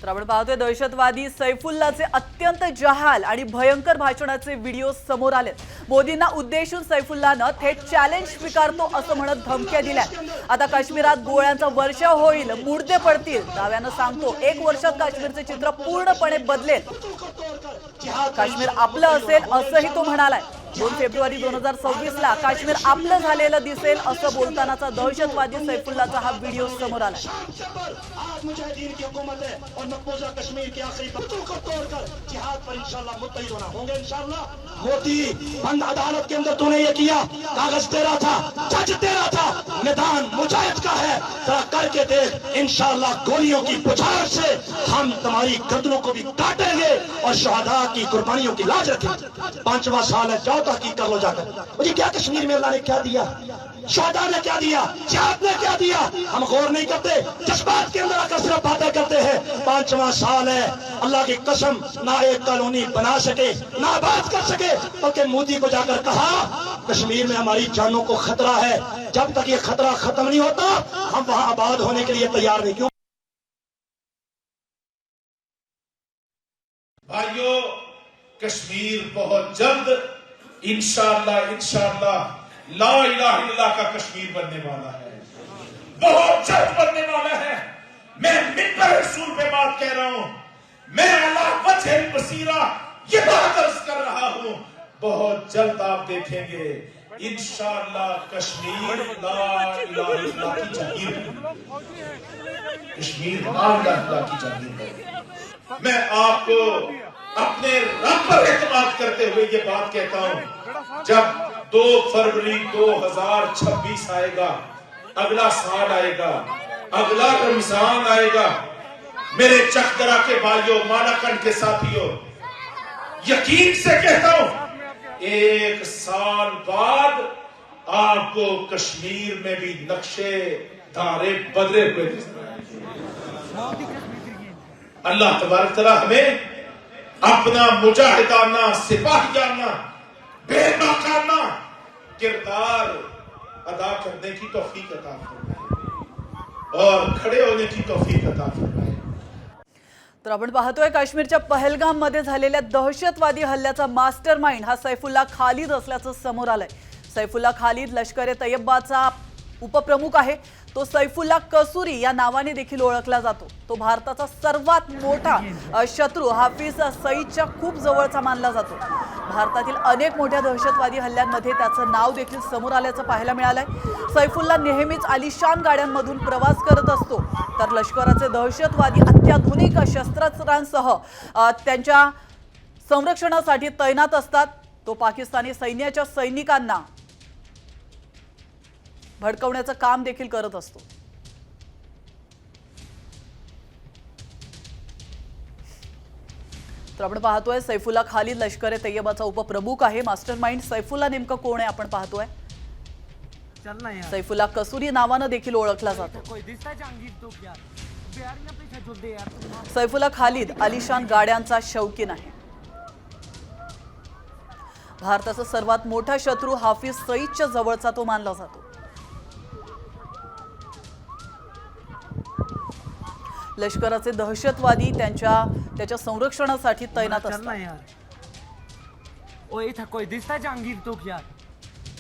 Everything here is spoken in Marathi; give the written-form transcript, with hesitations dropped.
तर आपण पाहतोय दहशतवादी सैफुल्लाचे अत्यंत जहाल आणि भयंकर भाषणाचे व्हिडिओ समोर आले। मोदींना उद्देशून सैफुल्लानं थेट चॅलेंज स्वीकारतो असं म्हणत धमक्या दिल्या। आता काश्मीरात गोळ्यांचा वर्षाव होईल, मुर्दे पडतील, दाव्यानं सांगतो 1 वर्षात काश्मीरचे चित्र पूर्णपणे बदलेल। काश्मीर आपलं असेल असंही तो म्हणालाय। 2 फेब्रुवारी 2026 ला काश्मीर आपलं झालेलं दिसेल असं बोलतानाचा दहशतवादी सैफुल्लाचा हा व्हिडिओ समोर आला। मोदी बंद अदालत के अंदर तूने ये किया, कागज तेरा था, जज तेरा था, मैदान मुजाहिद का है, जरा करके देख। इंशाअल्लाह गोलियों की बुछार से हम तुम्हारी गर्दनों को भी काटेंगे और शहादा की कुर्बानियों की लाज रखेंगे। 5वां साल है, जाओ तहकीक कर लो जाकर। मुझे क्या कश्मीर में अल्लाह ने क्या दिया, शहादा ने क्या दिया, जिहाद ने क्या दिया, हम गौर नहीं करते, जज्बात के अंदर आकर सिर्फ बातें करते हैं। 5वां साल है, अल्लाह की कसम ना एक कॉलोनी बना सके, ना बात कर सके, बल्कि मोदी को जाकर कहा कश्मीर में हमारी जानों को खतरा है, जब तक ये खतरा खत्म नहीं होता हम वहां आबाद होने के लिए तैयार नहीं। क्यों भाइयों, कश्मीर बहुत जल्द इंशाअल्लाह ला इलाहा इल्लल्लाह का कश्मीर बनने वाला है, बहुत जल्द बनने वाला है। मैं मिंबर रसूल पे बात कह रहा हूं, मैं अला वजह बसीरा ये बात अर्ज कर रहा हूं। बहुत जल्द आप देखेंगे इंशाअल्लाह कश्मीर ला इलाहा इल्लल्लाह की जागीर है, कश्मीर ला इलाहा इल्लल्लाह की जागीर है। मैं आपको अपने रब पर एतमाद करते हुए ये बात कहता हूं, जब 2 फरवरी 2026 आएगा, अगला साल आएगा, अगला रमजान आएगा, मेरे चकदरा के भाइयों, मालाकंड के साथियों, यकीन से कहता हूं 1 साल बाद आपको कश्मीर में भी नक्शे धारे बदले हुए अल्लाह तबारक तआला हमें अपना मुजाहिदाना सिपाहियाना बेबाकाना किरदार अदा करने की तौफीक अता फरमाए और खड़े होने की तौफीक अता फरमाए। तर आपण पाहतोय काश्मीरच्या पहलगाम मध्ये झालेल्या दहशतवादी हल्ल्याचा मास्टरमाइंड हा सैफुल्ला खालिद असल्याचं समोर आलंय। सैफुल्ला खालिद लष्कर-ए-तैयबाचा उपप्रमुख आहे। तो सैफुल्ला कसूरी या नावाने देखील ओळखला जातो। तो भारताचा सर्वात मोठा शत्रू हाफिज सईदच्या खूप जवळचा मानला जातो। भारतातील अनेक मोठ्या दहशतवादी हल्ल्यांमध्ये त्याचं नाव देखील समोर आल्याचं पाहायला मिळालंय। सैफुल्ला नेहमीच आलिशान गाड्यांमधून प्रवास करत असतो, तर लष्कराचे दहशतवादी अत्याधुनिक शस्त्रास्त्रांसह त्यांच्या संरक्षणासाठी तैनात असतात। तो पाकिस्तानी सैन्याच्या सैनिकांना भडकवण्याचं काम देखील करत असतो। तर आपण पाहतोय सैफुल्ला खालिद लष्कर-ए-तैयबाचा उपप्रमुख आहे। मास्टरमाइंड सैफुल्ला नेमका कोण आहे आपण पाहतोय। सैफुल्ला कसूरी नावाने देखील ओळखला जातो। सैफुल्ला खालिद आलिशान गाड्यांचा शौकीन आहे। भारताचा सर्वात मोठा शत्रू हाफिज सईदच्या जवळचा तो मानला जातो। लष्कराचे दहशतवादी त्याच्या संरक्षणासाठी तैनात असतात। ओए था कोई दिसता जहांगीर तो क्या